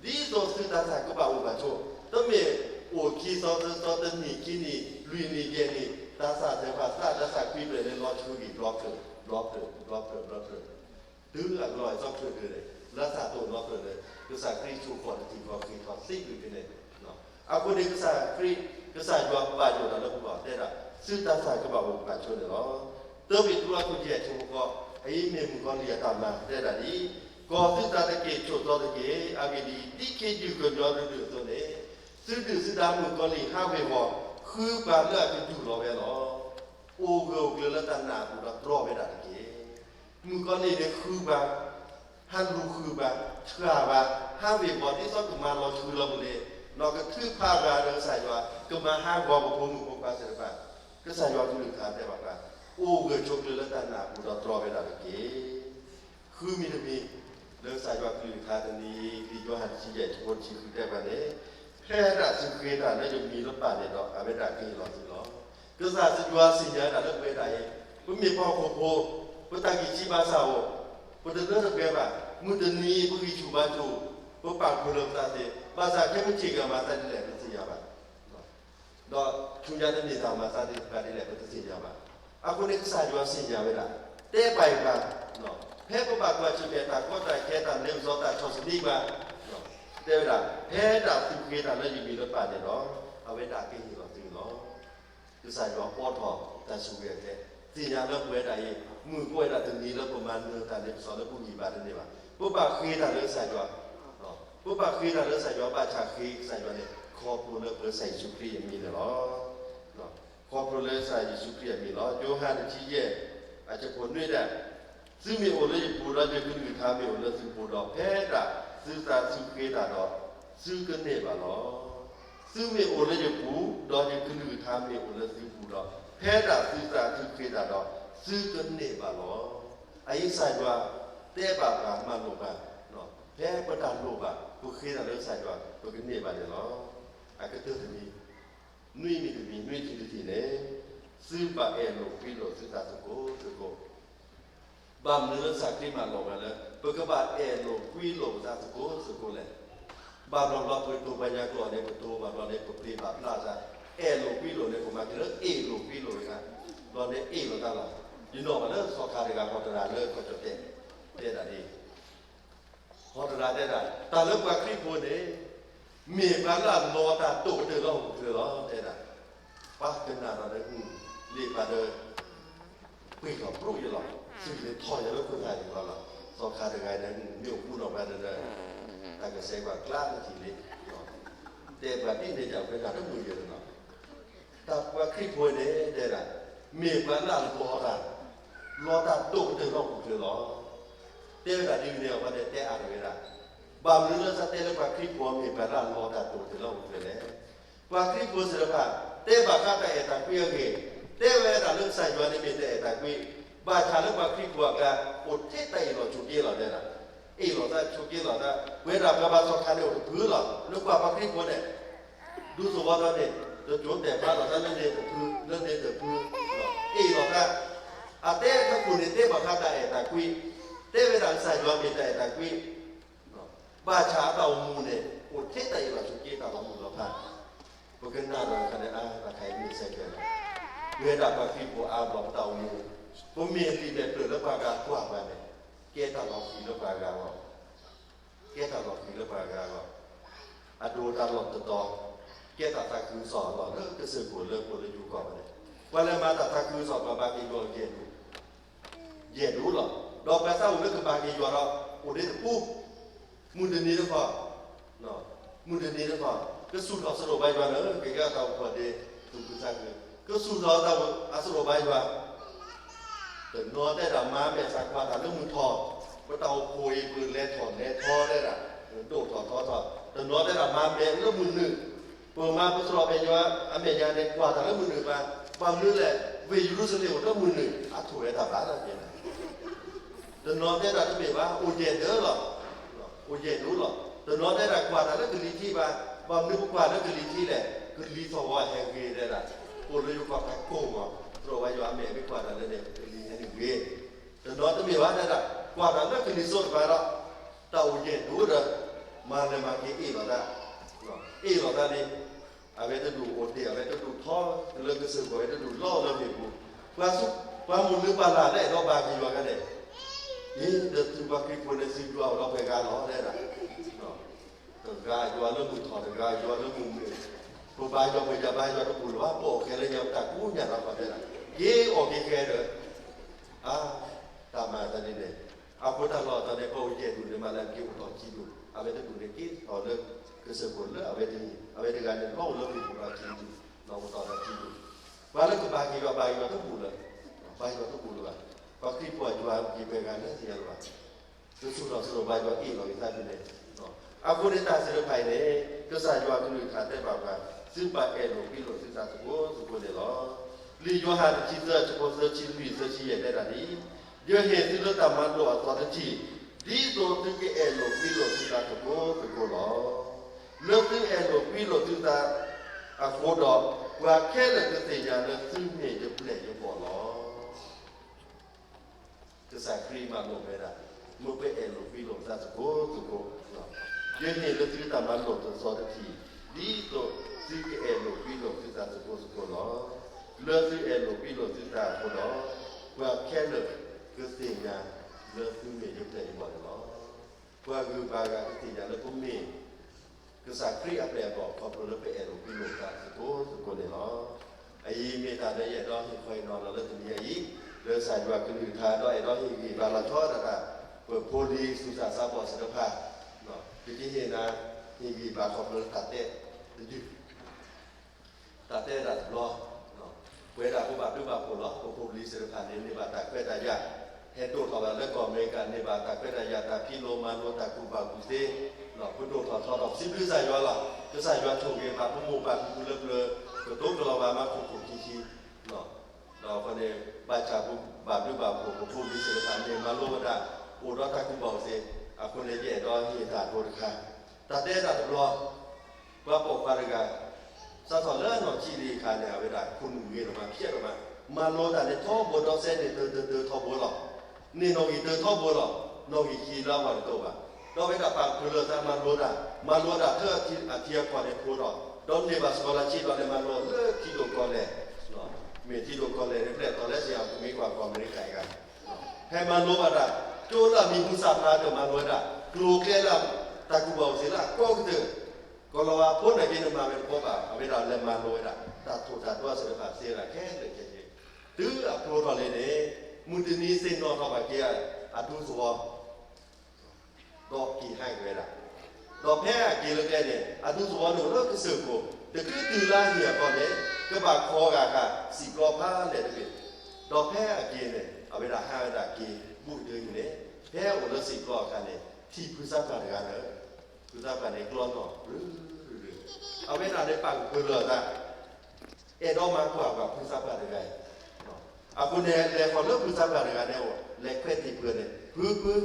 lý do sư ta xài có bảo ổ cái chỗ tấm miệng ổ khi so tấm nhỉ khi nhỉ lùi nhỉ kia nhỉ ta xài thì phải xài ta xài quy về nên lo chui gì lo thử từ là loại do chui từ đấyรักษาตัวนอกเลยคือสายครีชูก่อนที่ก็คือทอดซิกอยู่ที่นี่เนาะเอาคนนี้คือสายครีคือสายยอมบาดอยู่แล้วผมบอกได้ละซึ่งตาสายก็บอกว่าบาดช่วยเนาะเติมอีกตัวคุณเจี๊ยบชูก็ไอ้เมมก็เรียกตามมาได้ละนี่ก็ซึ่งตาตะเกียบจุดตัวตะเกียบอากิดีที่เคยอยู่กันยอดเดือดตัวนี้ซึ่งดื้อซึ่งดามุก็เลยห้าเววคือบาดเลือดเป็นอยู่รอไว้เนาะโอ้เกลือแล้วตันหนาบุตรรอไว้ได้ตะเกียบมุก็เลยเนี่ยคือบาฮันรู้คือแบบเชื่อว่าห้าเวบอที่ซ้อนกับมาเราชูเราเลยเราก็ทื่อพาราเดินใส่ว่าก็มาห้าวอบุพมุขภาเสด็จแบบก็ใส่ว่าทุลิขาได้แบบว่าโอ้เกิดชกเลยแล้วแต่หนาบุตรตรอไปได้เก๋คือมีเรื่องใส่ว่าทุลิขาตอนนี้ที่ยอหันชี้ใหญ่ชนชี้คือได้แบบนี้แค่ด่าซึ่งเคยด่าแล้วจะมีรถป่าเนี่ยดอกอาไม่ด่ากี่หลอดสิหรอก็ใส่ซึ่งว่าสิ่งนี้ด่าเรื่องไปได้มันมีพ่อโคโค่มันตากิชิบาซาโอBetul-betul berapa? Mungkin ni pergi cuba tu, berpak belum tadi. Masa kami cakap masa di lepas siapa? Dah cuba ni tahu masa di lepas siapa? Aku ni kesal jual siapa dah? Terbaik bah. Hei berpak macam kita, kau tak kita lem zat tak cos ni bah. แต่เวลาแพ้ดับสิเกตาแล้วยังมีรถป่าเนี่ยเนาะเอาไว้ด่าเก่งอยู่หรอกจริงเนาะคือใส่ว่าปอทอแต่สูงเกินสิ่งอย่างเราเว้ได้มือกล้วยได้ถึงนี้แล้วประมาณเมื่อตอนนี้สอนแล้วผู้หญิงบาทนี่ว่าผู้บ่าวเคยแต่เรื่องใส่ว่าผู้บ่าวเคยแต่เรื่องใส่ว่าบาชาเคยใส่ว่าเนี่ยครอบครัวเลิกใส่ชุดครีมีเนาะครอบครัวเลิกใส่ชุดครีมีเนาะโยฮันที่เย่อาจจะคนด้วยได้ซึ่งมีโอเลยปูเราจะขึ้นทำมีโอเลยซึ่งปูเราแพ้ด่าซึ่งตาซึ่งเคยด่าเนาะซึ่งกันเนี่ยบ้าเนาะซึ่งมีโอเลยจะปูเราจะขึ้นทำมีโอเลยซึ่งปูเราแพ้ด่าซึ่งตาซึ่งเคยด่าเนาะซึ่งกันเนี่ยบ้าเนาะไอ้ใส่ว่าเต้บ้าบ้ามาโลกาเนาะแพ้ประดานโลกาผู้เคยด่าเรื่องใส่ว่าตัวกันเนี่ยบ้าเนาะไอ้ก็เตือนถึงนี้นุ่ยมีถึงมีนุ่ยที่ที่เนี่ยซึ่งบ้าเอโลฟิโลซึ่งตาสุโขบางเรื่องสักที่มาลงกันแล้วเพื่อกบาเอโลฟิโลตาสุโขเลยบางเราเปิดตัวปัญญากรในประตูบางเราในประตูแบบลาซาเอโลฟิโลในผมมาคือเอโลฟิโลนะเราในเอโลตาละยินดีมาเลิกสอบคาริกาคอตราเลิกก็จะเต้นอะไรคอตราเต้นอะไรแต่เลิกว่าคลิปคนนี้มีการละโนตาตุเดือดร้อนเดือดร้อนเต้นอะไรป้าเป็นนาเราได้รีบมาเดินคุยกับปลุกอยู่หรอกซึ่งเลยถอยแล้วคนไทยเราละสอบคาริกาเนี่ยมีพูดออกมาเดินแต่ก็เสียว่ากล้าทีนี้แต่แบบนี้เนี่ยจะเป็นการต้องมือเยอะเนาะแต่ว่าคลิปคนนี้เต้นอะไรมีการละโนตารอตาตุเดือดร้อนเดือดร้อนเต้นแบบนี้เนี่ยวันนี้เต้อะไรไม่ได้บางเรื่องสัตย์เต้นแล้วว่าคลิปคนมีการละรอตาตุเดือดร้อนเดือดร้อนว่าคลิปคนเสร็จแล้วเต้บักข้าแต่ตะกี้เองเต้เวลาเรื่องใส่ยวนในมีแต่ตะกี้บาชาเรื่องว่าคลิปว่าการอดเทตใจเราชุกี้เราเนี่ยนะเราได้ชุกี้เราได้เวลาเราบาสคันเนี่ยอดพื้นเราเรื่องว่าคลิปคนเนี่ยดูสวัสดิ์เนี่ยเราจวนแต่บ้านเราได้เรื่องเนี่ยพื้นเรื่องเนี่ยพื้นเราได้เต้ถ้าคุณเนี่ยเต้บักข้าแต่ตะกี้เต้เวลาใส่ยวนมีแต่ตะกี้บาชาเรามูเนี่ยอดเทตใจเราชุกี้เรามูเราผ่านbukan nara kerana pakai ini saja. Kita pakai buat apa tahu. Pemilih dia berlebaga kuat mana. Kita lagi lebaga apa. Kita lagi lebaga apa. Aduh talon tetap. Kita tak kusah lah. Kesebut boleh juga mana. Walau mata tak kusah bagi jual jedu. Jedu lah. Dok pasal udah bagi jual lah. Udah tepuh. Mudah ni lepas. No. Mudah ni lepas.ก็สูดเอาสโลบายว่าเนอะแกก็เอาพอดีถูกกุศลก็สูดเอาเอาสโลบายว่าแต่นอนได้ดำมาแม่สักว่าแต่เรื่องมือทอก็เตาคุยปืนเล่ถอนเล่ทอได้ละโดดถอดแต่นอนได้ดำมาแม่เรื่องมือหนึ่งเปิดมาก็สโลบายว่าอเมริกาเนี่ยกว่าแต่เรื่องมือหนึ่งมาความรู้แหละวิยุรุสเลียวเรื่องมือหนึ่งถูกไอ้ตาบ้าอะไรเนี่ยแต่นอนได้ดำแบบว่าโอเย็นเด้อหรอโอเย็นรู้หรอแต่นอนได้ดำกว่าแต่เรื่องกลิ่นที่มาบางนึกว่าแล้วกลีที่แหละกลีสวะแห่งเกได้ละคนเลยอยู่กับตะโก้มาตัวว่าอยู่อเมริกากว่าแล้วเนี่ยกลีแห่งเกแต่น้องจะมีว่าได้ละกว่าแล้วกลีสดไปแล้วเต่าเย็นดูเลยมาเลยมาเกี่ยหรอได้หรอได้นี่เอาไว้จะดูโอเดียเอาไว้จะดูท่อเรื่องกระสือเอาไว้จะดูล่อเรื่องเห็บบุว่าสุว่ามุนนึกปลาได้เราบางทีว่ากันเนี่ยนี่เดินถึงบางทีคนในสิ่งเราเราไปการล้อได้ละกายว่าเรื่องมือถอดกายว่าเรื่องมือผู้บายว่าไม่จะบายว่าต้องพูดว่าโป้แค่เรื่องแต่กูเนี่ยเราก็ได้ละเย่ออกแค่เด้อตามมาตอนนี้เนี่ยเอาพุทธลอตอนนี้เขาเย่ดูเนี่ยมาแล้วกี่ต่อกี่ดูเอาไปดูเนี่ยกี่ต่อเรื่องคือสกุลเลยเอาไปดูการเนี่ยเล่าเรื่องที่ผมเรากี่ดูเราต่อเรากี่ดูว่าแล้วก็บายว่าต้องพูดเลยบายว่าต้องพูดเลยพอที่ปวดว่ากี่เป็นการเนี่ยเสียหรือเปล่าคือสุดเราสุดบายว่าอีเราอีกท่านเนี่ยอากูได้ตาเสือไผ่เนี่ยก็ใส่ยาคุณขาดได้บ้างกันซึ่งบาเอโลกิโลซึ่งตาสุโขเดลลีโยฮันชิเซอร์เฉพาะเซอร์ชิลุยเซอร์ชิเย่ได้ละนี่เยอะเหตุที่เราตามมาโลอัตตาทีดีโตถึงเอโลกิโลซึ่งตาสุโขหรอเลิกถึงเอโลกิโลซึ่งตาอาโคดอกว่าแค่เรื่องเสียงเรื่องซึ่งเมย์จะเปลี่ยนจะบอกหรอจะใส่ครีมมาลงไม่ได้เมื่อไปเอโลกิโลตาสุโขเย็นเนี่ยเราที่ตามมาหลดตัวสอดทีดีตัวซื้อเอโลกิโลที่ตาสุโขหรอเลือกซื้อเอโลกิโลที่ตาคนหรอว่าแค่เลิกก็เสียงานเลือกซื้อเมย์จะเปลี่ยนบ่อยหรอว่าคือบางการเสียงานแล้วก็เมย์ คือสักครีอัปเดตบอกขอบคุณแล้วไปแอร์พิโลกาสุโขสุโขเนี่ยเนาะไอ้เมตาได้ยันดอกที่คอยนอนเราเลิกตัวนี้ไอ้เรื่องสายว่าคือทาดอกไอ้ดอกที่บาลาทอดอะเปิดโพลีสุสาสาบอสารพัดเนาะที่เห็นนะที่บาขอบคุณตัดเต้ดื้อตัดเต้ดัดรอเนาะเวลาผู้บาดผู้บาดผู้ล้อผู้โพลีสารพัดเนี่ยในบาตาเวลายาเห็นตัวเขาว่าเลิกก่อนอเมริกันในบาตาเวลายาตาพิโลมาโนตาคูบากุเซเนาะผู้โดนถอดถอดออกซิบลื้อใส่ยอละจะใส่ยอถูกเองบาผู้มูบาผู้เลิกเลยก็ตุ้งเราว่ามาคุกขี้เนาะเราคนเนี่ยบาชาผู้บาผู้บาผู้ผู้ลิสารพัดเนี่ยมาโลมาดาอุรตาคูบาเซอาคนเนี่ยดอที่ตาโดนค่ะตัดเต้ตัดรอว่าปกปาริกาสะท้อนเรื่องของชีรีคาเนี่ยเวลาคุณเวียนออกมาเพี้ยนออกมาโลดาเนี่ยท้อบดอเซนเนี่ยเดินท้อบหรอกนี่น้องอีเดินท้อบหรอกน้องอีขี่เล่าวันโตบ่ะเราไปกับปากคือเราจะมาโลดาเพื่อที่อาเทียก่อนเนี่ยพูดหรอกดอนเนี่ยบาสกอลาชีตอนเนี่ยมาโลดที่โดนก่อนเลยเนาะมีที่โดนก่อนเลยเนี่ยตอนแรกเสียมีความอเมริกันกันให้มาโลดาโจละมีมุสาพาเดินมาโลดากลูเกล่าตะกูบอกสิละก็คือก็เราว่าพ้นในที่นั้นมาเป็นพวกแบบเอาไปเราเล่นมาโลดาตาถูกตาตัวเสือผาเสียละแค่เลยแค่นี้ตื้ออัพโหลดอะไรเนี่ยมุตินี้สิ่งนอนเข้าไปเกี่ยอัดดูสัวดอกกี่ให้เวลาดอกแพ้กี่เลยแกเนี่ยอัดดูสัวหนูเลิกเสือกูแต่คือตื่นล่าเหี้ยก่อนเนี่ยก็บากคอกากะสิกรอผ้าเนี่ยตะกี้ดอกแพ้กี่เนี่ยเอาไปละห้าดอกกี่บุญเดินอยู่เนี่ยแพ้อุลสิกรอกันเนี่ยที่พุทธศาสนากันเนี่ยพุทธศาสนาเนี่ยกลอนเนาะเอาไปละในปังคือเลยนะเอ็ดออกมากว่ากับพุทธศาสนาไงอาคุณเนี่ยเรียกคนเลิกพุทธศาสนาเนี่ยเล็กเพื่อนที่เพื่อนเนี่ยพื้น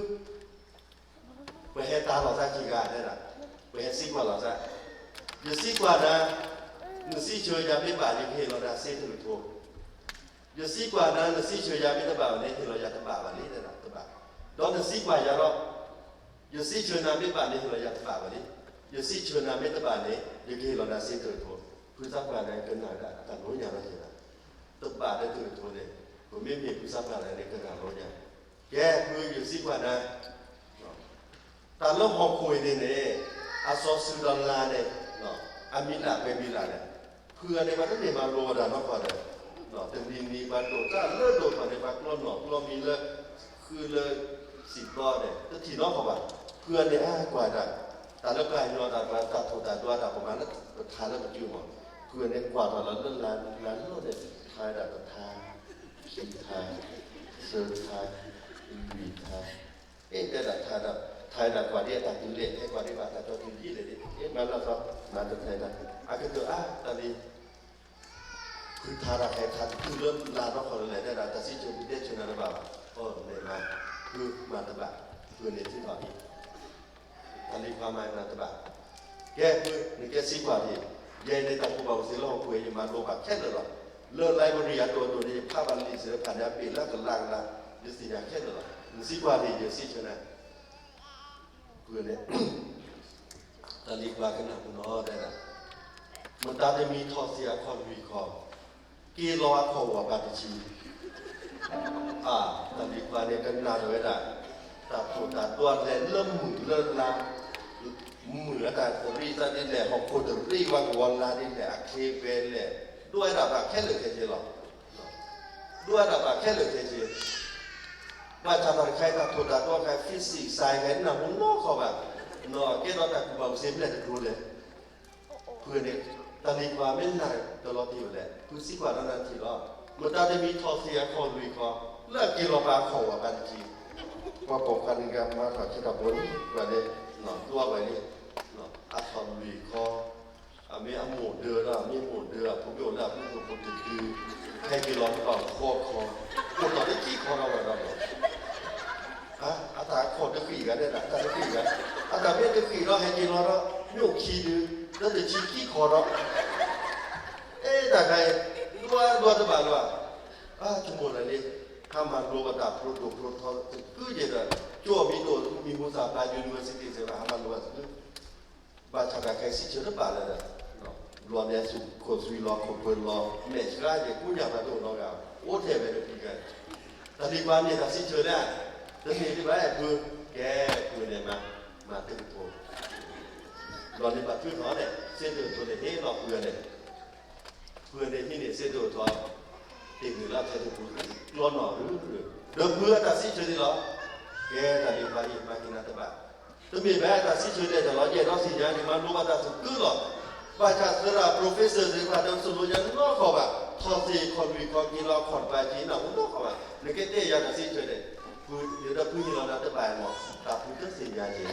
ไปให้ตาเราซะกี่การเนี่ยนะไปให้ซีกว่าเราซะอย่าซีกว่านะหนูซีเชยยาไม่บาดยังเห็นเราได้เส้นถือโถอย่าซีกว่านะหนูซีเชยยาไม่ตะบ่าวเนี่ยเห็นเราอยากตะบ่าววันนี้เนี่ยนะตะบ่าวตอนหนูซีกว่าอย่าหรอกอย่าซีเชยนาไม่บาดเนี่ยเห็นเราอยากตะบ่าววันนี้อย่าซีเชยนาไม่ตะบ่าวเนี่ยยังเห็นเราได้เส้นถือโถพุทธศาสนาเนี่ยเกินหน่อยได้แต่รู้อย่างไรเหรอตะบ่าวได้ถือโถเนี่ยผมไม่มีพุทธศาสนาเนี่ยเกินหน่อยรู้อย่างแกคืออย่าซีกว่านะแต่เรื่องของคุยเนี่ยอาซอสุดาลาเนี่ยเนาะอามิลาเปมิลาเนี่ยเพื่อในวันนี้มาโลดานอกก่อนเลยเนาะแต่มีบันโดจ้าเลิศโดดก่อนในบักล้อเนาะล้อมีเลยคือเลย10ล้อเนี่ยก็ที่นอกเขาบ้านเพื่อเนี่ยกว่าได้แต่แล้วก็ไอ้เนาะแต่ว่าตัดถูกตัดด้วยแต่ประมาณนั้นทานแล้วมันจิ้มหมดเพื่อเนี่ยกว่าตอนนั้นล้านโลเนี่ยทายได้ก็ทายขี้ทายเสือทายวีทายได้แต่ทายได้ไทยดักกว่าที่ตัดยูเรียให้กว่าที่ว่าตัดจอทีดีเลยดิมาแล้วก็มาจากไทยดักอาคือตัวตอนนี้คือทาราใครทันคือเริ่มลาเราคนอะไรได้ละแต่สิ่งที่พิเศษชนะระบาดเลยมาคือมาตบะคือในที่ต่อนี้อันนี้ความหมายมาตบะแกคือในแกสิ่งกว่าที่ยัยในตะกุบเอาสิ่งเราคุยมาโลกาแค่เลยหรอเลิศไล่บริยาตัวนี้ภาพอันนี้เสือผ่านยาปีแล้วก็ล่างละยุติยาแค่เลยหรอสิ่งกว่าที่เยอะสิ่งชนะเพื่อนเนี่ยตอนนี้ว่ากันหนักน้อได้ละมันตาจะมีทอเสียคอนวีคอกีรอขอว่าปฏิชีตอนนี้ว่าเนี่ยกันนานเลยนะตาผูตาตัวแหลเริ่มหมุนเริ่มลาเหมือนกันรีซาดินแหละของคนถึงรีวังวันลาดินแหละเคเวนแหละด้วยระดับแค่เหลือแค่เจหรอด้วยระดับแค่เหลือแค่เจว่าจะทำใครตัดตัวตัดตัวใครฟิสิกส์ไซน์กันนะหุ่นนอกเขาแบบนอกแค่เราแต่กูบอกเซฟเลยจะรู้เลยเพื่อนเนี่ยตอนนี้ว่าไม่นานตลอดที่อยู่แหละคือสิกว่านั้นทีละเมื่อตาจะมีทอเสียคอลุยคอเลิกกิโลบาร์ของว่าบันทีว่าปกกันกันมาถอดขีดบนแบบนี้เนาะตัวแบบนี้เนาะอัดทอลุยคอมีหมูเดือดมีหมูเดือดผมโยนแล้วผมติดคือให้กิโลก่อนโคตรคอคนต่อได้กี่คอเราแบบนั้นอาตาโคตรจะขี่กันได้หรออาตาจะขี่กันอาตาไม่จะขี่เราให้กิโลเราไม่เอาขี่ดื้อแล้วจะชี้ขี้คอเราแต่ใครว่าจะบอกว่าชั่วโมงอะไรนี่ถ้ามาดูกระดาษโปรโตทอคืออย่างนั้นชั่วมีตัวมีภาษาไทย University ใช่ไหมมาดูว่าบาชาใครสิเชื่อหรือเปล่าเลยนะรอเนี่ยสุดคนสุยรอคนเปิดรอแม่ช้าอย่างกูอยากมาดูน้องอ่ะโอ้เทไปเลยพี่กันแต่ที่บ้านเนี่ยถ้าสิเชื่อเนี่ยแต่ที่บ้านคือแกคือเนี่ยมาตึงโต รอในบัตรชื่อเขาเนี่ยเส้นเดือดตัวเนี่ยหลอกเพื่อนเนี่ยเพื่อนในที่เนี่ยเส้นเดือดตัวติดหรือรับใช้ตัวผู้ร้อนหน่อหรือเดิมเพื่อตัดสินใจหรอแกแต่ดีมาอีกมากินนัตบะต้องมีแม้ตัดสินใจแต่เราเย็นเราสิ่งอย่างนี้มันรู้ว่าตัดสินคือหรอว่าจะสระ professor หรือว่าเดิมสุดอย่างนั้นก็เขาแบบทอสีคนวิเคราะห์กีฬาคนไปจีนเราก็เขาแบบในแค่เตะยาตัดสินใจเลยคือเดี๋ยวเราพูดเรานัตบะหมดแต่พูดก็สิ่งอย่างนี้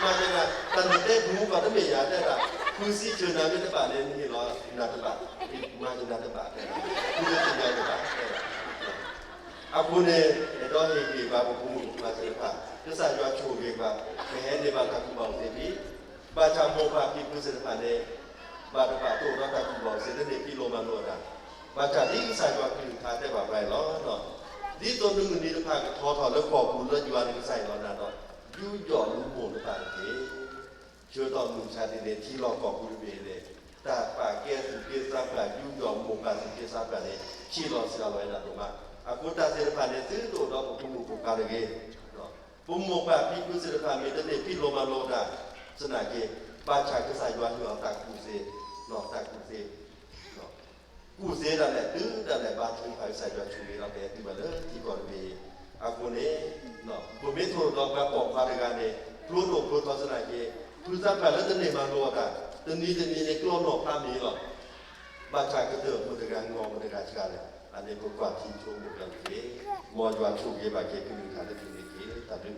มาจากนั้นตอนนี้เต้หูก็ต้องมีอย่างนี้ละคือสิ่งเจอหน้าไม่ได้บาดเลยนี่เรานัตบะมาจากนัตบะเลยคือสิ่งอย่างนี้ละအခုနဲ့တော့ဟိပြီပါဘူးမှာစပါသစ္စာရွာချိုပြီပါခဲနေပါကကူပေါင်းစီပြီပါချမောပါပြီကုစရပါနဲ့ဘာတပါတော့တော့ကူပေါင်းစီတဲ့ပြီလိုမလို့တာဘာချဒီသစ္စာရွာပြင်ထားတဲ့ပါပဲလောတော့ဒီတော့နုနေတဖကထောထောလောက်ပေါ်ဘူးလို့ရွာနေဆိုင်တော့တော့ယူကြော်လို့ပို့လို့ပါတယ်ကျွတ်တော်မူချတဲ့ထီလောက်ပေါ်ဘူးပြီလေတာပါကဲစုကိစ္စပါယူကြော်မူပါစုကိစ္စပါလေချီလို့ဆရာလိုက်တာတော့အခုတဆေရဖာနဲ့သိတော့တော့ဘုံဘုံကာရကေနော်ဘုံမောပါပိကုစရဖာမေတ္တေပိလောမလောတာစနာကေပါချာကစားရွာညောတာကုစေနော်တာကုစေနော်ကုစေတယ်လည်းတူတယ်လည်းဘာသိဖိုင်ဆိုင်ရွာချူရတဲ့ဒီမလဲဒီကောမီအခုနေနော်ဘုမေထိုတော့ဘာပေါ်ခါရကနေပလိုတော့ပလိုတော့စနာကေသူစားပါလည်းတနေမလောတာတနည်းနဲ့ကလောတော့ဖာမီတော့ဘာချာကတဲ့ဘုဒ္ဓကငေါဘုဒ္ဓကချာတယ်อันนี้ก็กว่าที่ช่วงบุกหลังเกมอจวาช่วงเกบาเกคือมีฐานที่มีเกตัดด้วย